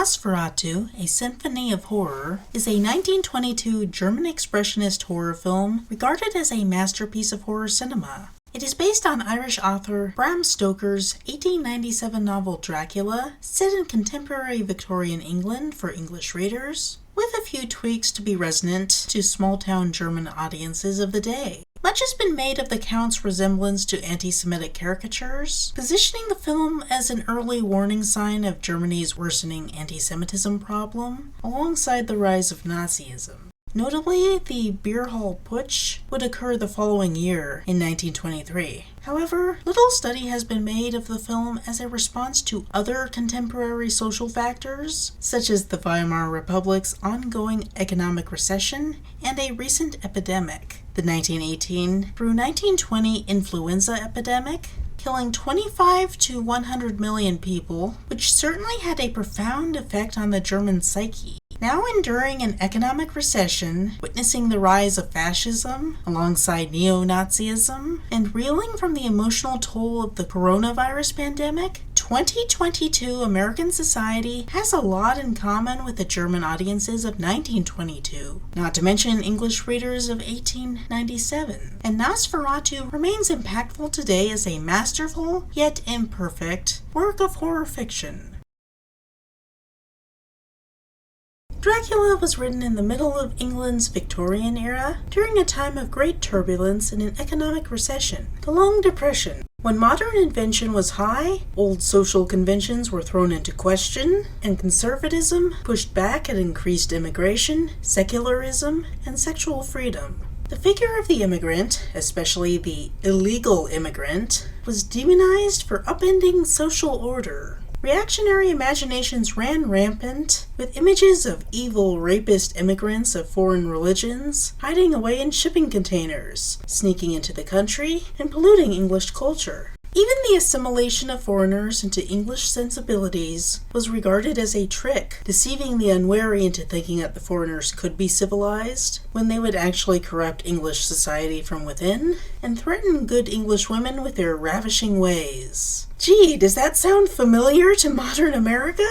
Nosferatu, A Symphony of Horror, is a 1922 German expressionist horror film regarded as a masterpiece of horror cinema. It is based on Irish author Bram Stoker's 1897 novel Dracula, set in contemporary Victorian England for English readers, with a few tweaks to be resonant to small-town German audiences of the day. Much has been made of the Count's resemblance to antisemitic caricatures, positioning the film as an early warning sign of Germany's worsening antisemitism problem, alongside the rise of Nazism. Notably, the beer hall putsch would occur the following year, in 1923. However, little study has been made of the film as a response to other contemporary social factors, such as the Weimar Republic's ongoing economic recession and a recent epidemic, the 1918 through 1920 influenza epidemic, killing 25 to 100 million people, which certainly had a profound effect on the German psyche. Now enduring an economic recession, witnessing the rise of fascism alongside neo-Nazism, and reeling from the emotional toll of the coronavirus pandemic, 2022 American society has a lot in common with the German audiences of 1922, not to mention English readers of 1897. And Nosferatu remains impactful today as a masterful, yet imperfect, work of horror fiction. Dracula was written in the middle of England's Victorian era, during a time of great turbulence and an economic recession, the Long Depression. When modern invention was high, old social conventions were thrown into question, and conservatism pushed back at increased immigration, secularism, and sexual freedom. The figure of the immigrant, especially the illegal immigrant, was demonized for upending social order. Reactionary imaginations ran rampant, with images of evil rapist immigrants of foreign religions hiding away in shipping containers, sneaking into the country, and polluting English culture. Even the assimilation of foreigners into English sensibilities was regarded as a trick, deceiving the unwary into thinking that the foreigners could be civilized, when they would actually corrupt English society from within, and threaten good English women with their ravishing ways. Gee, does that sound familiar to modern America?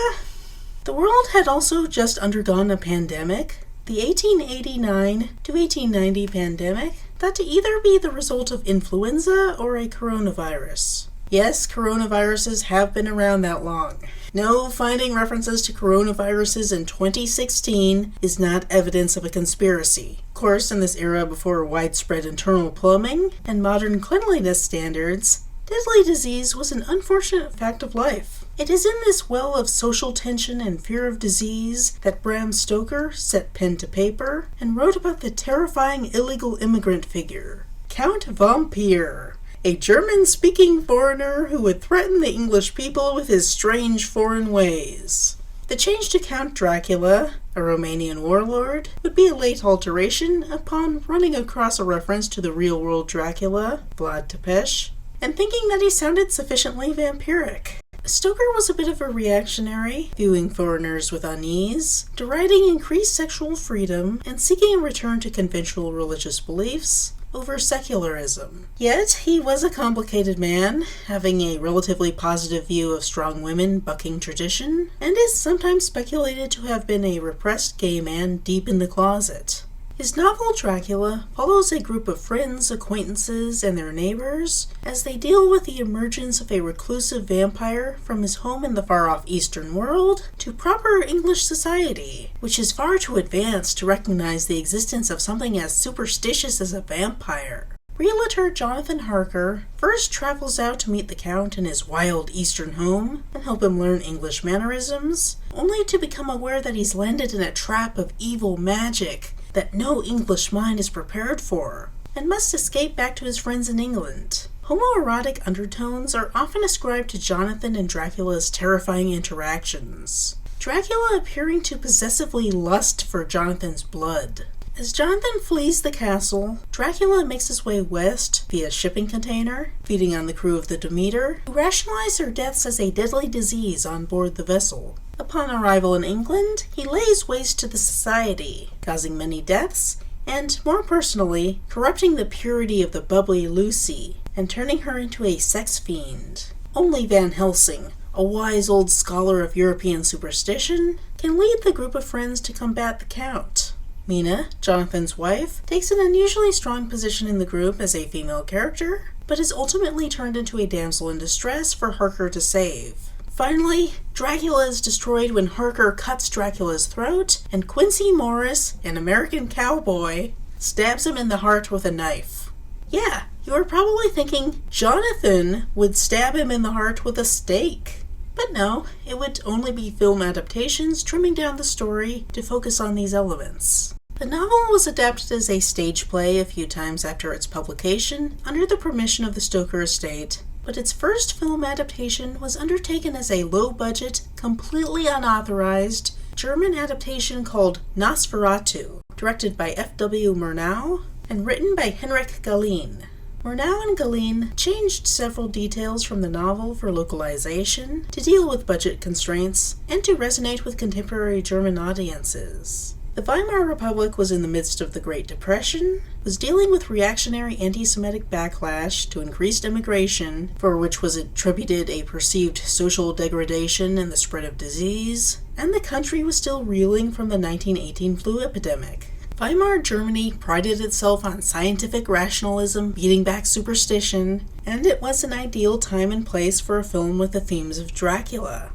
The world had also just undergone a pandemic, the 1889 to 1890 pandemic, thought to either be the result of influenza or a coronavirus. Yes, coronaviruses have been around that long. No, finding references to coronaviruses in 2016 is not evidence of a conspiracy. Of course, in this era before widespread internal plumbing and modern cleanliness standards, deadly disease was an unfortunate fact of life. It is in this well of social tension and fear of disease that Bram Stoker set pen to paper and wrote about the terrifying illegal immigrant figure, Count Vampire, a German-speaking foreigner who would threaten the English people with his strange foreign ways. The change to Count Dracula, a Romanian warlord, would be a late alteration upon running across a reference to the real-world Dracula, Vlad Tepes, and thinking that he sounded sufficiently vampiric. Stoker was a bit of a reactionary, viewing foreigners with unease, deriding increased sexual freedom, and seeking a return to conventional religious beliefs over secularism. Yet, he was a complicated man, having a relatively positive view of strong women bucking tradition, and is sometimes speculated to have been a repressed gay man deep in the closet. His novel Dracula follows a group of friends, acquaintances, and their neighbors as they deal with the emergence of a reclusive vampire from his home in the far-off Eastern world to proper English society, which is far too advanced to recognize the existence of something as superstitious as a vampire. Realtor Jonathan Harker first travels out to meet the Count in his wild Eastern home and help him learn English mannerisms, only to become aware that he's landed in a trap of evil magic that no English mind is prepared for, and must escape back to his friends in England. Homoerotic undertones are often ascribed to Jonathan and Dracula's terrifying interactions, Dracula appearing to possessively lust for Jonathan's blood. As Jonathan flees the castle, Dracula makes his way west via shipping container, feeding on the crew of the Demeter, who rationalize their deaths as a deadly disease on board the vessel. Upon arrival in England, he lays waste to the society, causing many deaths, and, more personally, corrupting the purity of the bubbly Lucy, and turning her into a sex fiend. Only Van Helsing, a wise old scholar of European superstition, can lead the group of friends to combat the Count. Mina, Jonathan's wife, takes an unusually strong position in the group as a female character, but is ultimately turned into a damsel in distress for Harker to save. Finally, Dracula is destroyed when Harker cuts Dracula's throat, and Quincy Morris, an American cowboy, stabs him in the heart with a knife. Yeah, you are probably thinking Jonathan would stab him in the heart with a stake. But no, it would only be film adaptations trimming down the story to focus on these elements. The novel was adapted as a stage play a few times after its publication, under the permission of the Stoker estate, but its first film adaptation was undertaken as a low-budget, completely unauthorized German adaptation called Nosferatu, directed by F.W. Murnau and written by Henrik Galeen. Murnau and Galeen changed several details from the novel for localization, to deal with budget constraints, and to resonate with contemporary German audiences. The Weimar Republic was in the midst of the Great Depression, was dealing with reactionary anti-Semitic backlash to increased immigration, for which was attributed a perceived social degradation and the spread of disease, and the country was still reeling from the 1918 flu epidemic. Weimar Germany prided itself on scientific rationalism beating back superstition, and it was an ideal time and place for a film with the themes of Dracula.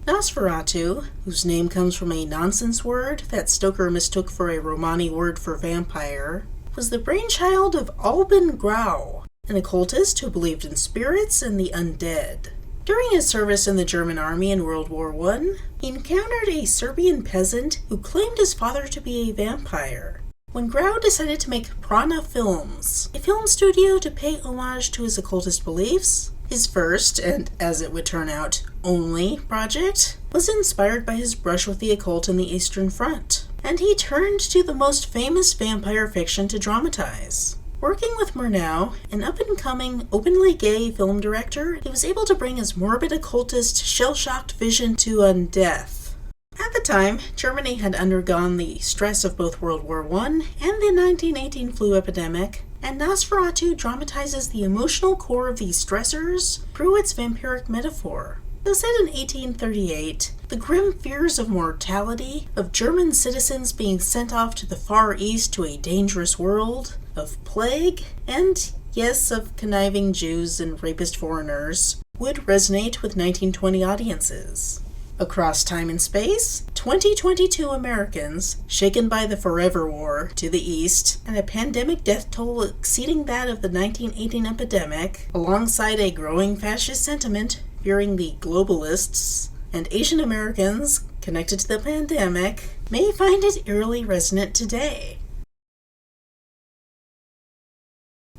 Nosferatu, whose name comes from a nonsense word that Stoker mistook for a Romani word for vampire, was the brainchild of Alban Grau, an occultist who believed in spirits and the undead. During his service in the German army in World War I, he encountered a Serbian peasant who claimed his father to be a vampire. When Grau decided to make Prana Films, a film studio to pay homage to his occultist beliefs, his first, and as it would turn out, only project, was inspired by his brush with the occult in the Eastern Front, and he turned to the most famous vampire fiction to dramatize. Working with Murnau, an up-and-coming, openly gay film director, he was able to bring his morbid occultist, shell-shocked vision to undeath. At the time, Germany had undergone the stress of both World War I and the 1918 flu epidemic, and Nosferatu dramatizes the emotional core of these stressors through its vampiric metaphor. Though set in 1838, the grim fears of mortality, of German citizens being sent off to the Far East to a dangerous world, of plague, and, yes, of conniving Jews and rapist foreigners, would resonate with 1920 audiences. Across time and space, 2022 Americans, shaken by the Forever War to the east, and a pandemic death toll exceeding that of the 1918 epidemic, alongside a growing fascist sentiment fearing the globalists, and Asian Americans connected to the pandemic, may find it eerily resonant today.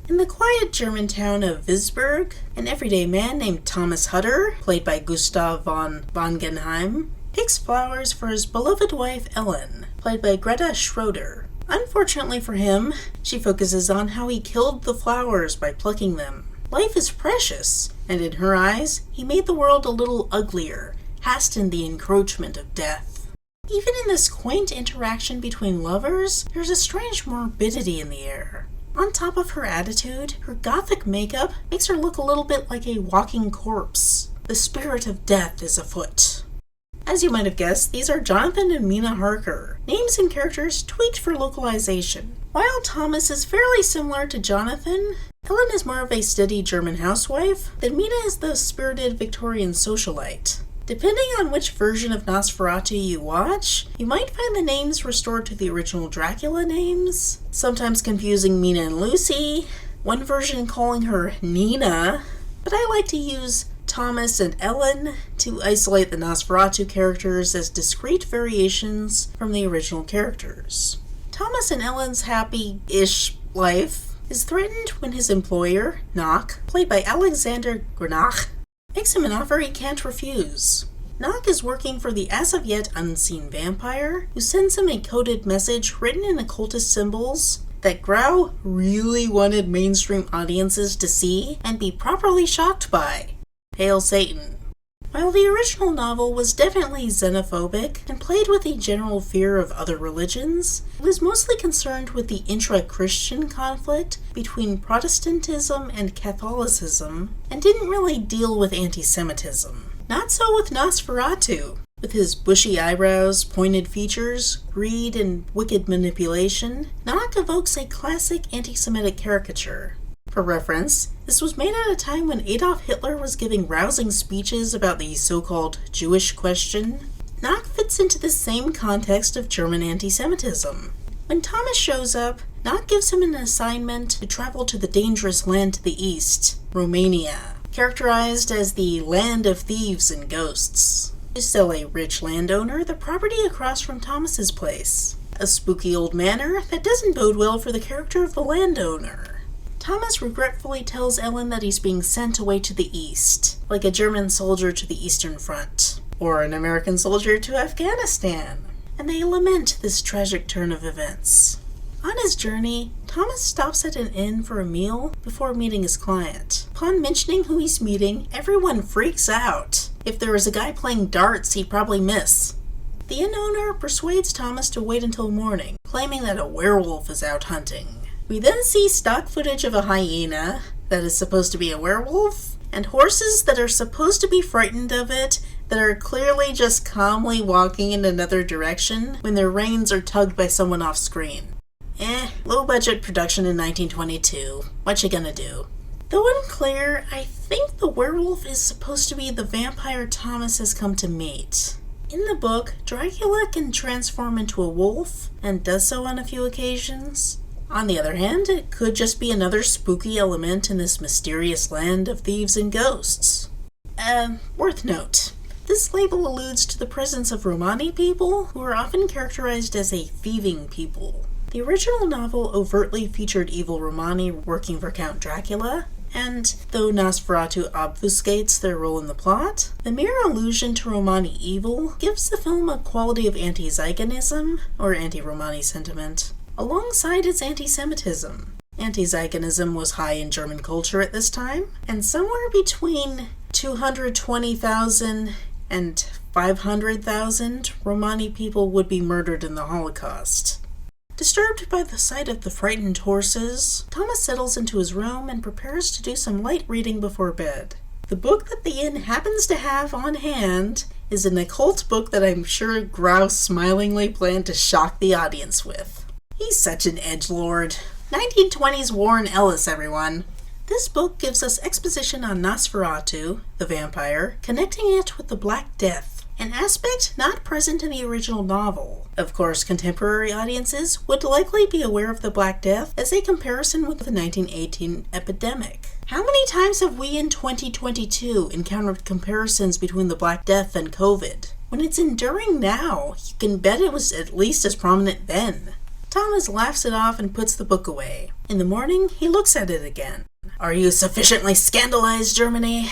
In the quiet German town of Visburg, an everyday man named Thomas Hutter, played by Gustav von Wangenheim, picks flowers for his beloved wife Ellen, played by Greta Schroeder. Unfortunately for him, she focuses on how he killed the flowers by plucking them. Life is precious, and in her eyes, he made the world a little uglier, hastened the encroachment of death. Even in this quaint interaction between lovers, there's a strange morbidity in the air. On top of her attitude, her gothic makeup makes her look a little bit like a walking corpse. The spirit of death is afoot. As you might have guessed, these are Jonathan and Mina Harker, names and characters tweaked for localization. While Thomas is fairly similar to Jonathan, Ellen is more of a steady German housewife, then Mina is the spirited Victorian socialite. Depending on which version of Nosferatu you watch, you might find the names restored to the original Dracula names, sometimes confusing Mina and Lucy, one version calling her Nina, but I like to use Thomas and Ellen to isolate the Nosferatu characters as discrete variations from the original characters. Thomas and Ellen's happy-ish life is threatened when his employer, Knock, played by Alexander Granach, makes him an offer he can't refuse. Knock is working for the as-of-yet unseen vampire, who sends him a coded message written in occultist symbols that Grau really wanted mainstream audiences to see and be properly shocked by. Hail Satan. While the original novel was definitely xenophobic and played with a general fear of other religions, it was mostly concerned with the intra-Christian conflict between Protestantism and Catholicism, and didn't really deal with anti-Semitism. Not so with Nosferatu. With his bushy eyebrows, pointed features, greed, and wicked manipulation, Knock evokes a classic anti-Semitic caricature. For reference, this was made at a time when Adolf Hitler was giving rousing speeches about the so-called Jewish question. Knock fits into the same context of German anti-Semitism. When Thomas shows up, Knock gives him an assignment to travel to the dangerous land to the east, Romania, characterized as the land of thieves and ghosts. To sell a rich landowner the property across from Thomas's place, a spooky old manor that doesn't bode well for the character of the landowner. Thomas regretfully tells Ellen that he's being sent away to the east, like a German soldier to the Eastern Front, or an American soldier to Afghanistan, and they lament this tragic turn of events. On his journey, Thomas stops at an inn for a meal before meeting his client. Upon mentioning who he's meeting, everyone freaks out. If there was a guy playing darts, he'd probably miss. The inn owner persuades Thomas to wait until morning, claiming that a werewolf is out hunting. We then see stock footage of a hyena that is supposed to be a werewolf, and horses that are supposed to be frightened of it that are clearly just calmly walking in another direction when their reins are tugged by someone off screen. Low-budget production in 1922. What you gonna do? Though unclear, I think the werewolf is supposed to be the vampire Thomas has come to meet. In the book, Dracula can transform into a wolf, and does so on a few occasions. On the other hand, it could just be another spooky element in this mysterious land of thieves and ghosts. Worth note. This label alludes to the presence of Romani people, who are often characterized as a thieving people. The original novel overtly featured evil Romani working for Count Dracula, and though Nosferatu obfuscates their role in the plot, the mere allusion to Romani evil gives the film a quality of anti-Zygonism, or anti-Romani sentiment, alongside its anti-Semitism. Anti-Zygonism was high in German culture at this time, and somewhere between 220,000 and 500,000 Romani people would be murdered in the Holocaust. Disturbed by the sight of the frightened horses, Thomas settles into his room and prepares to do some light reading before bed. The book that the inn happens to have on hand is an occult book that I'm sure Grouse smilingly planned to shock the audience with. He's such an edgelord. 1920s Warren Ellis, everyone. This book gives us exposition on Nosferatu, the vampire, connecting it with the Black Death, an aspect not present in the original novel. Of course, contemporary audiences would likely be aware of the Black Death as a comparison with the 1918 epidemic. How many times have we in 2022 encountered comparisons between the Black Death and COVID? When it's enduring now, you can bet it was at least as prominent then. Thomas laughs it off and puts the book away. In the morning, he looks at it again. Are you sufficiently scandalized, Germany?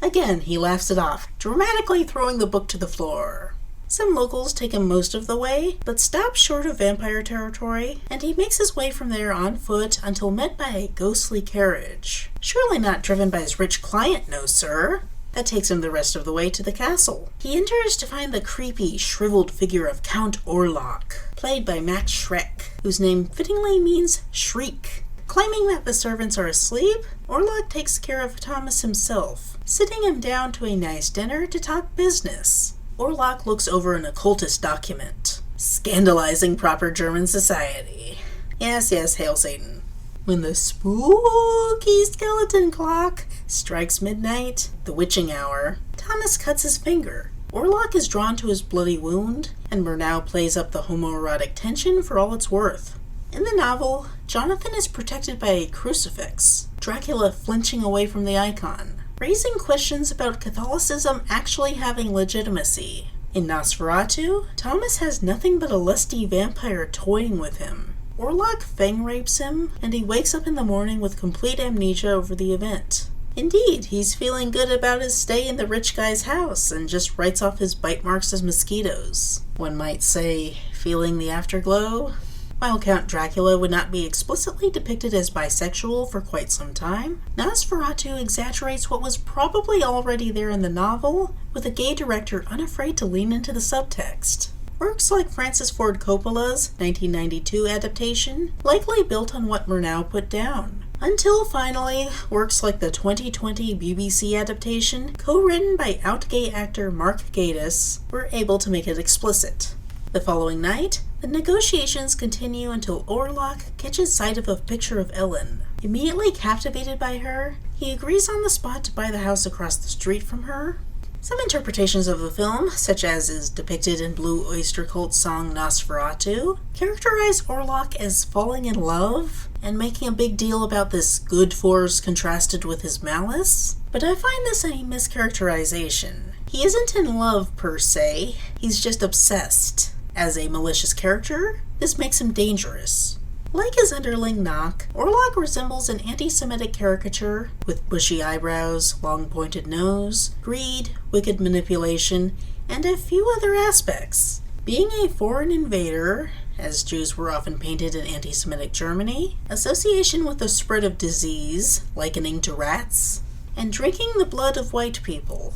Again, he laughs it off, dramatically throwing the book to the floor. Some locals take him most of the way, but stop short of vampire territory, and he makes his way from there on foot until met by a ghostly carriage. Surely not driven by his rich client, no sir. That takes him the rest of the way to the castle. He enters to find the creepy, shriveled figure of Count Orlok, played by Max Schreck, whose name fittingly means shriek. Claiming that the servants are asleep, Orlok takes care of Thomas himself, sitting him down to a nice dinner to talk business. Orlok looks over an occultist document, scandalizing proper German society. Yes, hail Satan. When the spooky skeleton clock strikes midnight, the witching hour, Thomas cuts his finger. Orlok is drawn to his bloody wound, and Murnau plays up the homoerotic tension for all it's worth. In the novel, Jonathan is protected by a crucifix, Dracula flinching away from the icon, raising questions about Catholicism actually having legitimacy. In Nosferatu, Thomas has nothing but a lusty vampire toying with him. Orlok fang rapes him, and he wakes up in the morning with complete amnesia over the event. Indeed, he's feeling good about his stay in the rich guy's house and just writes off his bite marks as mosquitoes. One might say, feeling the afterglow? While Count Dracula would not be explicitly depicted as bisexual for quite some time, Nosferatu exaggerates what was probably already there in the novel, with a gay director unafraid to lean into the subtext. Works like Francis Ford Coppola's 1992 adaptation likely built on what Murnau put down. Until finally, works like the 2020 BBC adaptation, co-written by out-gay actor Mark Gatiss, were able to make it explicit. The following night, the negotiations continue until Orlok catches sight of a picture of Ellen. Immediately captivated by her, he agrees on the spot to buy the house across the street from her. Some interpretations of the film, such as is depicted in Blue Oyster Cult's song Nosferatu, characterize Orlok as falling in love and making a big deal about this good force contrasted with his malice. But I find this a mischaracterization. He isn't in love per se, he's just obsessed. As a malicious character, this makes him dangerous. Like his underling Nock, Orlok resembles an anti-Semitic caricature with bushy eyebrows, long pointed nose, greed, wicked manipulation, and a few other aspects. Being a foreign invader, as Jews were often painted in anti-Semitic Germany, association with the spread of disease, likening to rats, and drinking the blood of white people.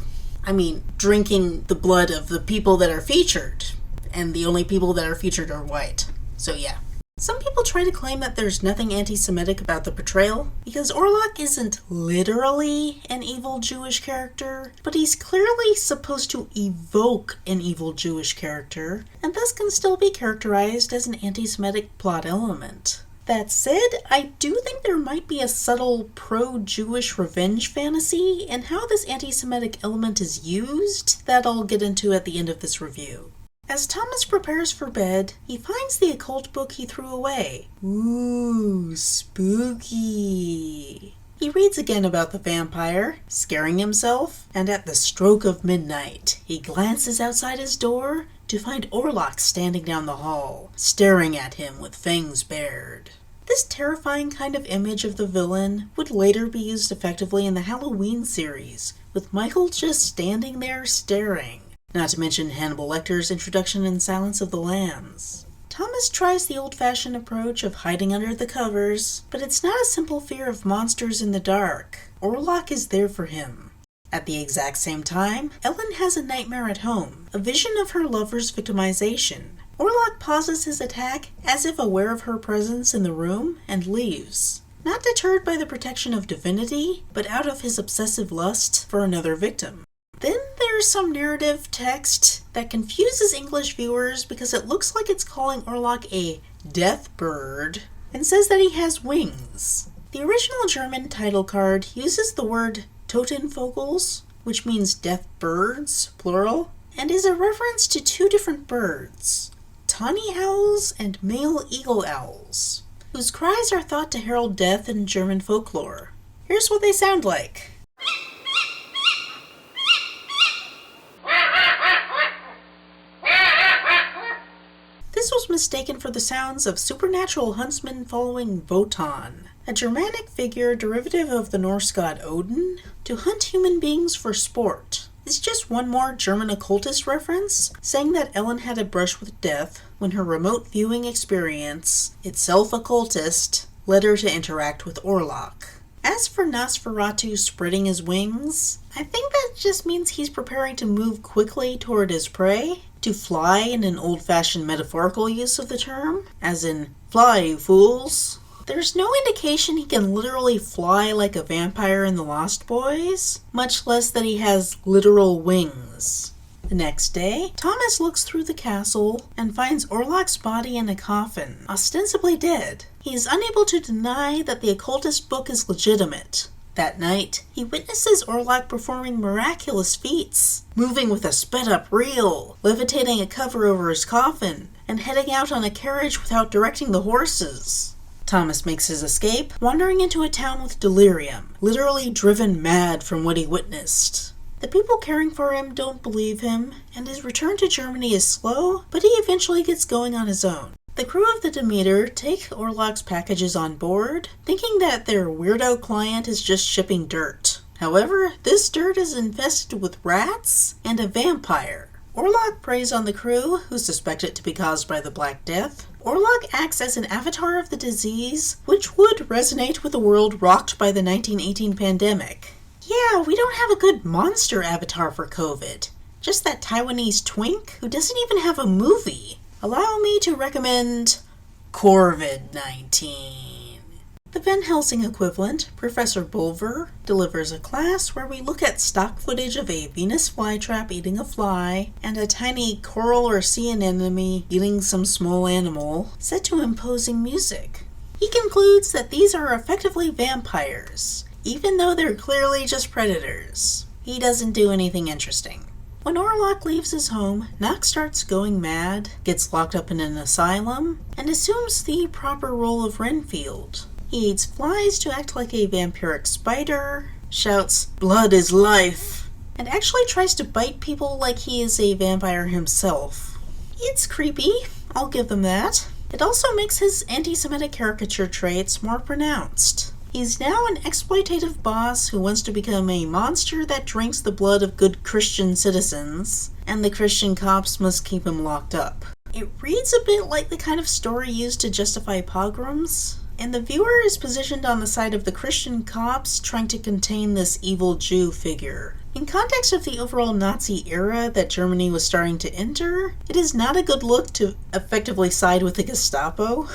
Drinking the blood of the people that are featured, and the only people that are featured are white. So yeah. Some people try to claim that there's nothing anti-Semitic about the portrayal, because Orlok isn't literally an evil Jewish character, but he's clearly supposed to evoke an evil Jewish character, and thus can still be characterized as an anti-Semitic plot element. That said, I do think there might be a subtle pro-Jewish revenge fantasy in how this anti-Semitic element is used that I'll get into at the end of this review. As Thomas prepares for bed, he finds the occult book he threw away. Ooh, spooky. He reads again about the vampire, scaring himself, and at the stroke of midnight, he glances outside his door to find Orlok standing down the hall, staring at him with fangs bared. This terrifying kind of image of the villain would later be used effectively in the Halloween series, with Michael just standing there staring. Not to mention Hannibal Lecter's introduction in Silence of the Lambs. Thomas tries the old-fashioned approach of hiding under the covers, but it's not a simple fear of monsters in the dark. Orlok is there for him. At the exact same time, Ellen has a nightmare at home, a vision of her lover's victimization. Orlok pauses his attack as if aware of her presence in the room and leaves. Not deterred by the protection of divinity, but out of his obsessive lust for another victim. Then there's some narrative text that confuses English viewers because it looks like it's calling Orlok a death bird and says that he has wings. The original German title card uses the word Totenvogels, which means death birds, plural, and is a reference to two different birds, tawny owls and male eagle owls, whose cries are thought to herald death in German folklore. Here's what they sound like. This was mistaken for the sounds of supernatural huntsmen following Wotan, a Germanic figure derivative of the Norse god Odin, to hunt human beings for sport. It's just one more German occultist reference, saying that Ellen had a brush with death when her remote viewing experience, itself occultist, led her to interact with Orlok. As for Nosferatu spreading his wings, I think that just means he's preparing to move quickly toward his prey, to fly in an old-fashioned metaphorical use of the term, as in, fly, you fools. There's no indication he can literally fly like a vampire in The Lost Boys, much less that he has literal wings. The next day, Thomas looks through the castle and finds Orlok's body in a coffin, ostensibly dead. He is unable to deny that the occultist book is legitimate. That night, he witnesses Orlok performing miraculous feats, moving with a sped-up reel, levitating a cover over his coffin, and heading out on a carriage without directing the horses. Thomas makes his escape, wandering into a town with delirium, literally driven mad from what he witnessed. The people caring for him don't believe him, and his return to Germany is slow, but he eventually gets going on his own. The crew of the Demeter take Orlok's packages on board, thinking that their weirdo client is just shipping dirt. However, this dirt is infested with rats and a vampire. Orlok preys on the crew, who suspect it to be caused by the Black Death. Orlok acts as an avatar of the disease, which would resonate with a world rocked by the 1918 pandemic. Yeah, we don't have a good monster avatar for COVID. Just that Taiwanese twink who doesn't even have a movie. Allow me to recommend Corvid-19. The Van Helsing equivalent, Professor Bulver, delivers a class where we look at stock footage of a Venus flytrap eating a fly and a tiny coral or sea anemone eating some small animal, set to imposing music. He concludes that these are effectively vampires, even though they're clearly just predators. He doesn't do anything interesting. When Orlok leaves his home, Knox starts going mad, gets locked up in an asylum, and assumes the proper role of Renfield. He eats flies to act like a vampiric spider, shouts, "Blood is life," and actually tries to bite people like he is a vampire himself. It's creepy, I'll give them that. It also makes his antisemitic caricature traits more pronounced. He's now an exploitative boss who wants to become a monster that drinks the blood of good Christian citizens, and the Christian cops must keep him locked up. It reads a bit like the kind of story used to justify pogroms, and the viewer is positioned on the side of the Christian cops trying to contain this evil Jew figure. In context of the overall Nazi era that Germany was starting to enter, it is not a good look to effectively side with the Gestapo.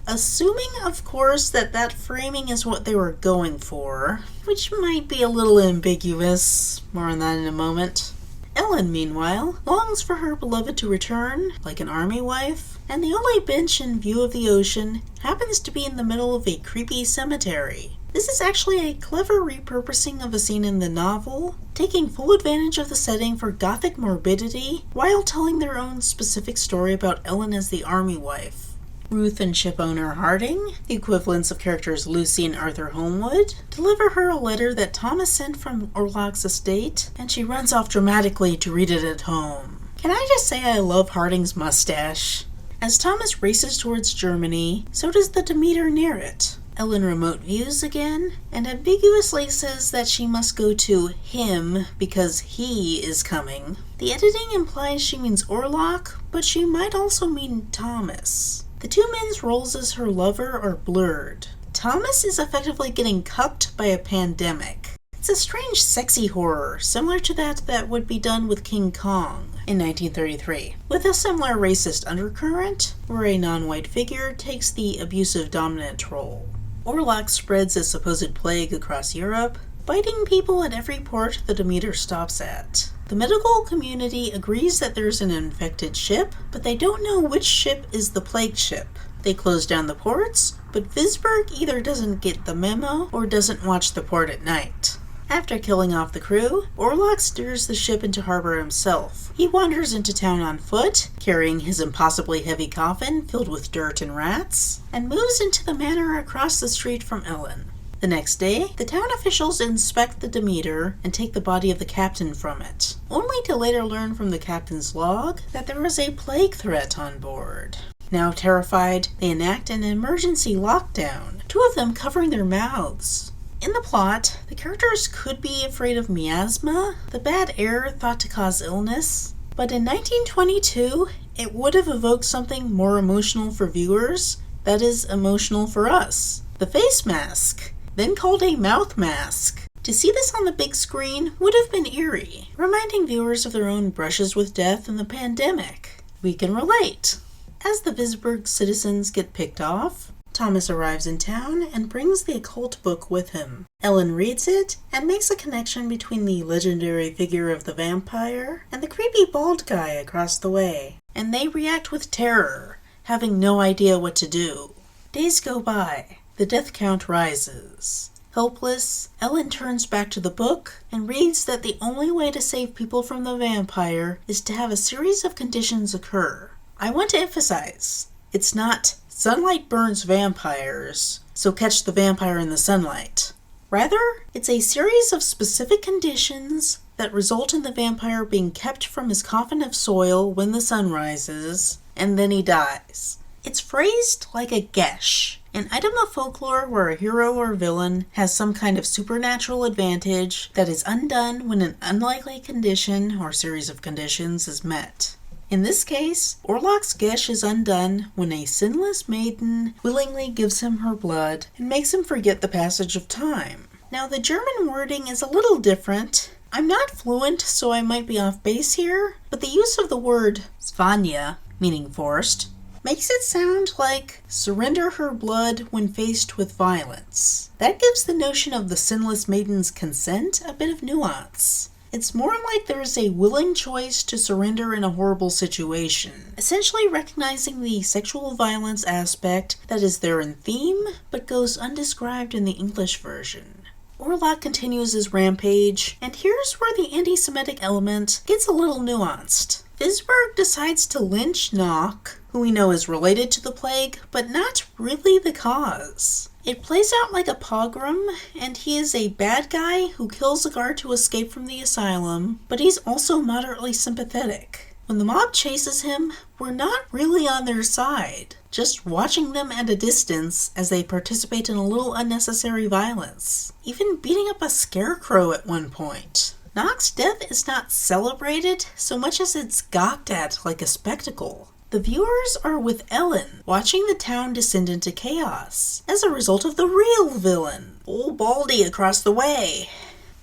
Assuming, of course, that that framing is what they were going for, which might be a little ambiguous. More on that in a moment. Ellen, meanwhile, longs for her beloved to return, like an army wife, and the only bench in view of the ocean happens to be in the middle of a creepy cemetery. This is actually a clever repurposing of a scene in the novel, taking full advantage of the setting for gothic morbidity, while telling their own specific story about Ellen as the army wife. Ruth and shipowner Harding, the equivalents of characters Lucy and Arthur Holmwood, deliver her a letter that Thomas sent from Orlok's estate, and she runs off dramatically to read it at home. Can I just say I love Harding's mustache? As Thomas races towards Germany, so does the Demeter near it. Ellen remote views again, and ambiguously says that she must go to him because he is coming. The editing implies she means Orlok, but she might also mean Thomas. The two men's roles as her lover are blurred. Thomas is effectively getting cupped by a pandemic. It's a strange sexy horror, similar to that would be done with King Kong in 1933, with a similar racist undercurrent, where a non-white figure takes the abusive dominant role. Orlok spreads a supposed plague across Europe, biting people at every port the Demeter stops at. The medical community agrees that there's an infected ship, but they don't know which ship is the plague ship. They close down the ports, but Visberg either doesn't get the memo or doesn't watch the port at night. After killing off the crew, Orlok steers the ship into harbor himself. He wanders into town on foot, carrying his impossibly heavy coffin filled with dirt and rats, and moves into the manor across the street from Ellen. The next day, the town officials inspect the Demeter and take the body of the captain from it, only to later learn from the captain's log that there was a plague threat on board. Now terrified, they enact an emergency lockdown, two of them covering their mouths. In the plot, the characters could be afraid of miasma, the bad air thought to cause illness, but in 1922, it would have evoked something more emotional for viewers, that is, emotional for us. The face mask, then called a mouth mask. To see this on the big screen would have been eerie, reminding viewers of their own brushes with death and the pandemic. We can relate. As the Visberg citizens get picked off, Thomas arrives in town and brings the occult book with him. Ellen reads it and makes a connection between the legendary figure of the vampire and the creepy bald guy across the way, and they react with terror, having no idea what to do. Days go by. The death count rises. Helpless, Ellen turns back to the book and reads that the only way to save people from the vampire is to have a series of conditions occur. I want to emphasize, it's not sunlight burns vampires, so catch the vampire in the sunlight. Rather, it's a series of specific conditions that result in the vampire being kept from his coffin of soil when the sun rises, and then he dies. It's phrased like a gesh, an item of folklore where a hero or villain has some kind of supernatural advantage that is undone when an unlikely condition or series of conditions is met. In this case, Orlok's gesh is undone when a sinless maiden willingly gives him her blood and makes him forget the passage of time. Now, the German wording is a little different. I'm not fluent, so I might be off base here, but the use of the word Svanya, meaning forced, makes it sound like surrender her blood when faced with violence. That gives the notion of the sinless maiden's consent a bit of nuance. It's more like there's a willing choice to surrender in a horrible situation, essentially recognizing the sexual violence aspect that is there in theme, but goes undescribed in the English version. Orlok continues his rampage, and here's where the anti-Semitic element gets a little nuanced. Visberg decides to lynch Nock, who we know is related to the plague, but not really the cause. It plays out like a pogrom, and he is a bad guy who kills a guard to escape from the asylum, but he's also moderately sympathetic. When the mob chases him, we're not really on their side, just watching them at a distance as they participate in a little unnecessary violence, even beating up a scarecrow at one point. Nock's death is not celebrated so much as it's gawked at like a spectacle. The viewers are with Ellen, watching the town descend into chaos, as a result of the real villain, old Baldy across the way.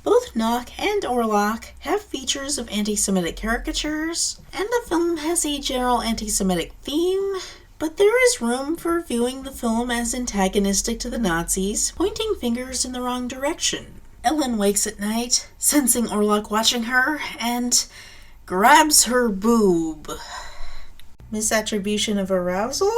Both Nock and Orlok have features of anti-Semitic caricatures, and the film has a general anti-Semitic theme, but there is room for viewing the film as antagonistic to the Nazis, pointing fingers in the wrong direction. Ellen wakes at night, sensing Orlok watching her, and grabs her boob. Misattribution of arousal?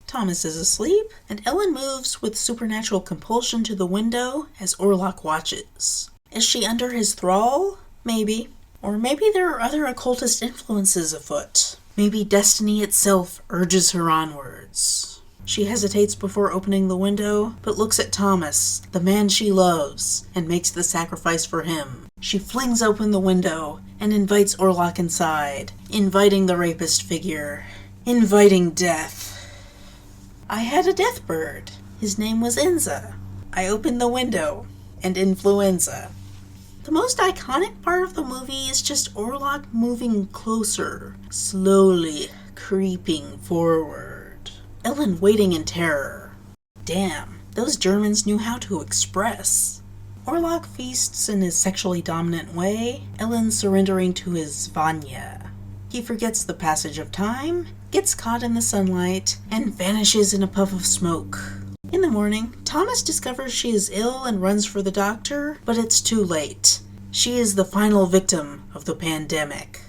Thomas is asleep, and Ellen moves with supernatural compulsion to the window as Orlok watches. Is she under his thrall? Maybe. Or maybe there are other occultist influences afoot. Maybe destiny itself urges her onwards. She hesitates before opening the window, but looks at Thomas, the man she loves, and makes the sacrifice for him. She flings open the window and invites Orlok inside, inviting the rapist figure, inviting death. I had a death bird. His name was Enza. I opened the window, and influenza. The most iconic part of the movie is just Orlok moving closer, slowly creeping forward. Ellen waiting in terror. Damn, those Germans knew how to express. Orlok feasts in his sexually dominant way, Ellen surrendering to his Vanya. He forgets the passage of time, gets caught in the sunlight, and vanishes in a puff of smoke. In the morning, Thomas discovers she is ill and runs for the doctor, but it's too late. She is the final victim of the pandemic.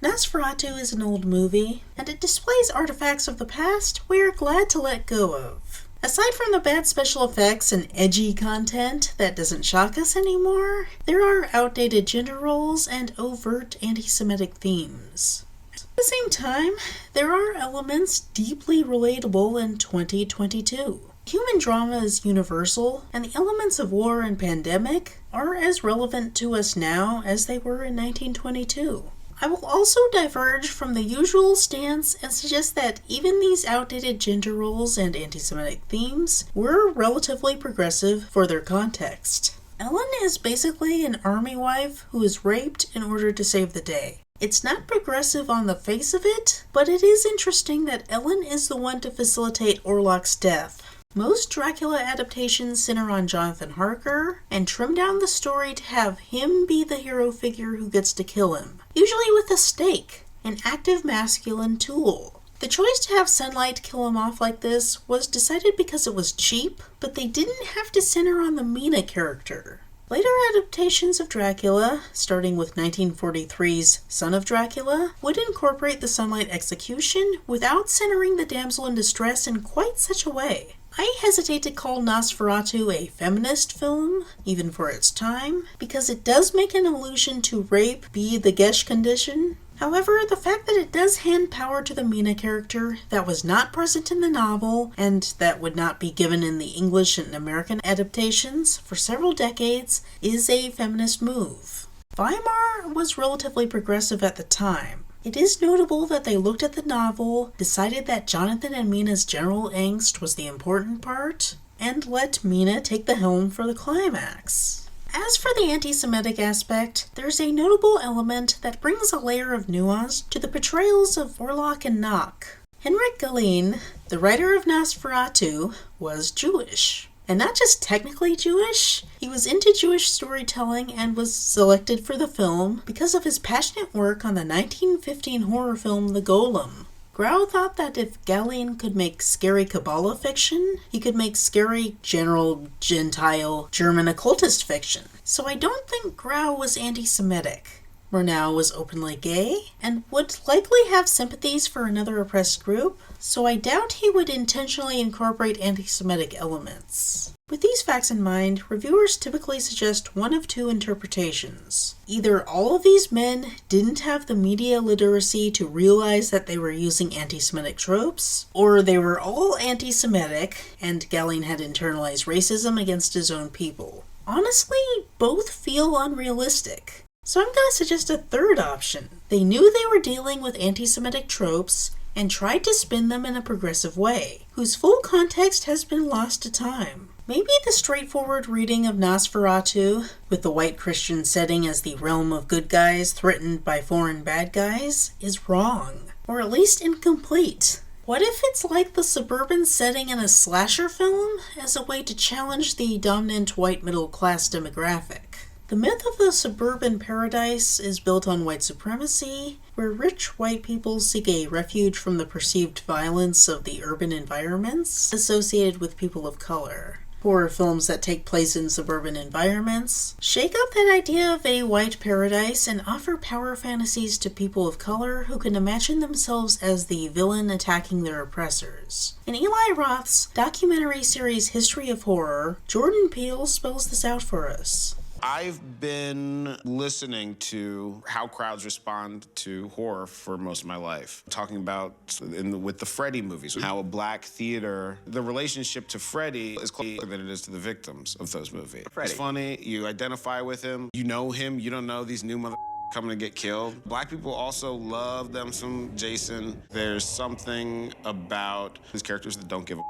Nosferatu is an old movie, and it displays artifacts of the past we are glad to let go of. Aside from the bad special effects and edgy content that doesn't shock us anymore, there are outdated gender roles and overt anti-Semitic themes. At the same time, there are elements deeply relatable in 2022. Human drama is universal, and the elements of war and pandemic are as relevant to us now as they were in 1922. I will also diverge from the usual stance and suggest that even these outdated gender roles and anti-Semitic themes were relatively progressive for their context. Ellen is basically an army wife who is raped in order to save the day. It's not progressive on the face of it, but it is interesting that Ellen is the one to facilitate Orlok's death. Most Dracula adaptations center on Jonathan Harker, and trim down the story to have him be the hero figure who gets to kill him, usually with a stake, an active masculine tool. The choice to have Sunlight kill him off like this was decided because it was cheap, but they didn't have to center on the Mina character. Later adaptations of Dracula, starting with 1943's Son of Dracula, would incorporate the Sunlight execution without centering the damsel in distress in quite such a way. I hesitate to call Nosferatu a feminist film, even for its time, because it does make an allusion to rape be the Gesh condition. However, the fact that it does hand power to the Mina character that was not present in the novel, and that would not be given in the English and American adaptations for several decades, is a feminist move. Weimar was relatively progressive at the time. It is notable that they looked at the novel, decided that Jonathan and Mina's general angst was the important part, and let Mina take the helm for the climax. As for the anti-Semitic aspect, there's a notable element that brings a layer of nuance to the portrayals of Orlok and Nock. Henrik Galeen, the writer of Nosferatu, was Jewish. And not just technically Jewish, he was into Jewish storytelling and was selected for the film because of his passionate work on the 1915 horror film The Golem. Grau thought that if Gallian could make scary Kabbalah fiction, he could make scary general Gentile German occultist fiction. So I don't think Grau was anti-Semitic. Murnau was openly gay, and would likely have sympathies for another oppressed group, so I doubt he would intentionally incorporate anti-Semitic elements. With these facts in mind, reviewers typically suggest one of two interpretations. Either all of these men didn't have the media literacy to realize that they were using anti-Semitic tropes, or they were all anti-Semitic, and Gallian had internalized racism against his own people. Honestly, both feel unrealistic. So I'm going to suggest a third option. They knew they were dealing with anti-Semitic tropes and tried to spin them in a progressive way, whose full context has been lost to time. Maybe the straightforward reading of Nosferatu, with the white Christian setting as the realm of good guys threatened by foreign bad guys, is wrong, or at least incomplete. What if it's like the suburban setting in a slasher film as a way to challenge the dominant white middle class demographic? The myth of the suburban paradise is built on white supremacy, where rich white people seek a refuge from the perceived violence of the urban environments associated with people of color. Horror films that take place in suburban environments shake up that idea of a white paradise and offer power fantasies to people of color who can imagine themselves as the villain attacking their oppressors. In Eli Roth's documentary series History of Horror, Jordan Peele spells this out for us. I've been listening to how crowds respond to horror for most of my life. Talking about with the Freddy movies, how a black theater, the relationship to Freddy is closer than it is to the victims of those movies. Freddy. It's funny, you identify with him, you don't know these new coming to get killed. Black people also love them some Jason. There's something about his characters that don't give a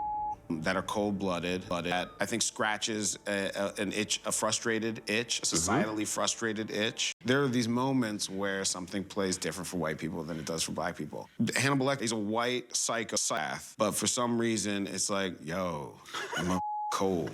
that are cold-blooded, that I think scratches an itch, a frustrated itch, a societally frustrated itch. There are these moments where something plays different for white people than it does for black people. Hannibal Lecter is a white psychopath, but for some reason it's like, yo, I'm cold.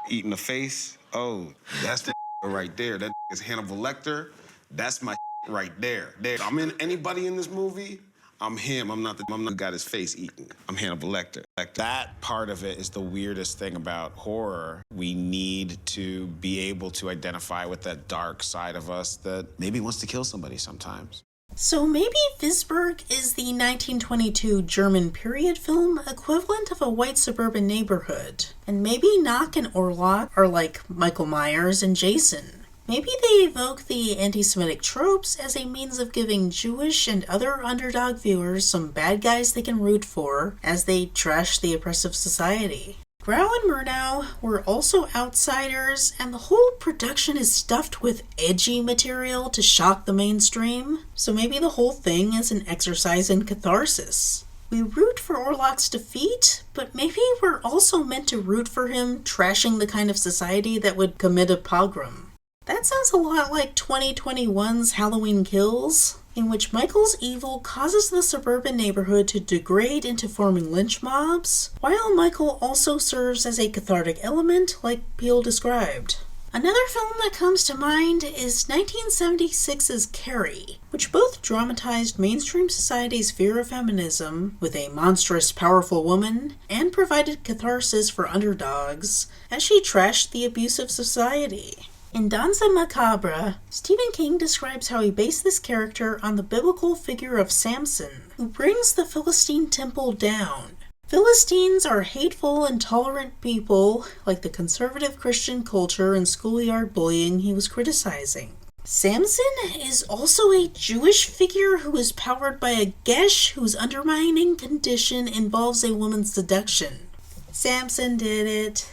Eating the face, oh, that's the right there. That is Hannibal Lecter. That's my right there. I'm in anybody in this movie. I'm him. I'm not got his face eaten. I'm Hannibal Lecter. That part of it is the weirdest thing about horror. We need to be able to identify with that dark side of us that maybe wants to kill somebody sometimes. So maybe Visberg is the 1922 German period film equivalent of a white suburban neighborhood. And maybe Knock and Orlok are like Michael Myers and Jason. Maybe they evoke the anti-Semitic tropes as a means of giving Jewish and other underdog viewers some bad guys they can root for as they trash the oppressive society. Grau and Murnau were also outsiders, and the whole production is stuffed with edgy material to shock the mainstream, so maybe the whole thing is an exercise in catharsis. We root for Orlok's defeat, but maybe we're also meant to root for him trashing the kind of society that would commit a pogrom. That sounds a lot like 2021's Halloween Kills, in which Michael's evil causes the suburban neighborhood to degrade into forming lynch mobs, while Michael also serves as a cathartic element like Peele described. Another film that comes to mind is 1976's Carrie, which both dramatized mainstream society's fear of feminism with a monstrous, powerful woman, and provided catharsis for underdogs as she trashed the abusive society. In Danza Macabre, Stephen King describes how he based this character on the biblical figure of Samson, who brings the Philistine temple down. Philistines are hateful, intolerant people, like the conservative Christian culture and schoolyard bullying he was criticizing. Samson is also a Jewish figure who is powered by a gesh whose undermining condition involves a woman's seduction. Samson did it.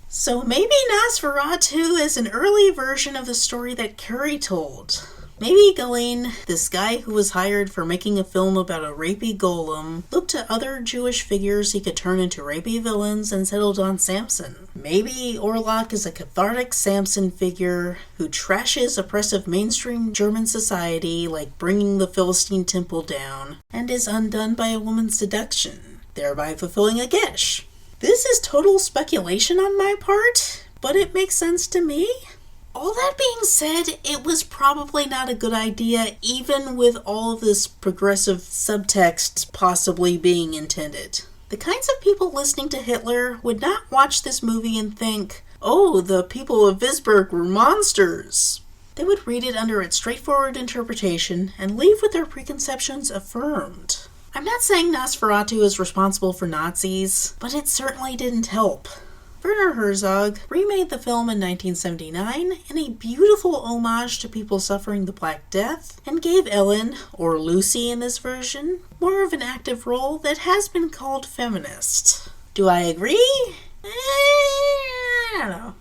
So maybe Nosferatu is an early version of the story that Carrie told. Maybe Galene, this guy who was hired for making a film about a rapey golem, looked to other Jewish figures he could turn into rapey villains and settled on Samson. Maybe Orlok is a cathartic Samson figure who trashes oppressive mainstream German society like bringing the Philistine temple down and is undone by a woman's seduction, thereby fulfilling a gesh. This is total speculation on my part, but it makes sense to me. All that being said, it was probably not a good idea, even with all of this progressive subtext possibly being intended. The kinds of people listening to Hitler would not watch this movie and think, oh, the people of Visberg were monsters. They would read it under its straightforward interpretation and leave with their preconceptions affirmed. I'm not saying Nosferatu is responsible for Nazis, but it certainly didn't help. Werner Herzog remade the film in 1979 in a beautiful homage to people suffering the Black Death, and gave Ellen, or Lucy in this version, more of an active role that has been called feminist. Do I agree? I don't know.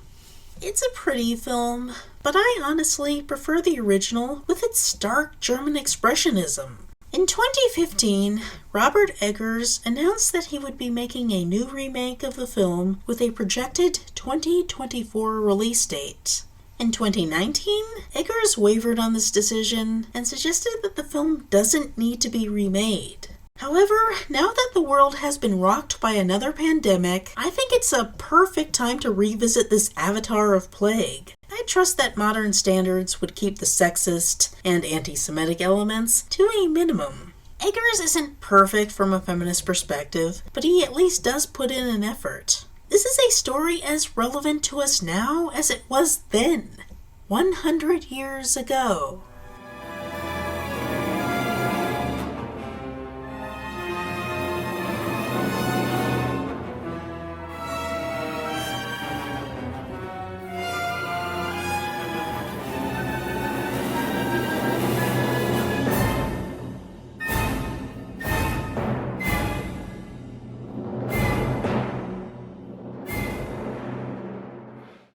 It's a pretty film, but I honestly prefer the original with its stark German expressionism. In 2015, Robert Eggers announced that he would be making a new remake of the film with a projected 2024 release date. In 2019, Eggers wavered on this decision and suggested that the film doesn't need to be remade. However, now that the world has been rocked by another pandemic, I think it's a perfect time to revisit this avatar of plague. I trust that modern standards would keep the sexist and anti-Semitic elements to a minimum. Eggers isn't perfect from a feminist perspective, but he at least does put in an effort. This is a story as relevant to us now as it was then, 100 years ago.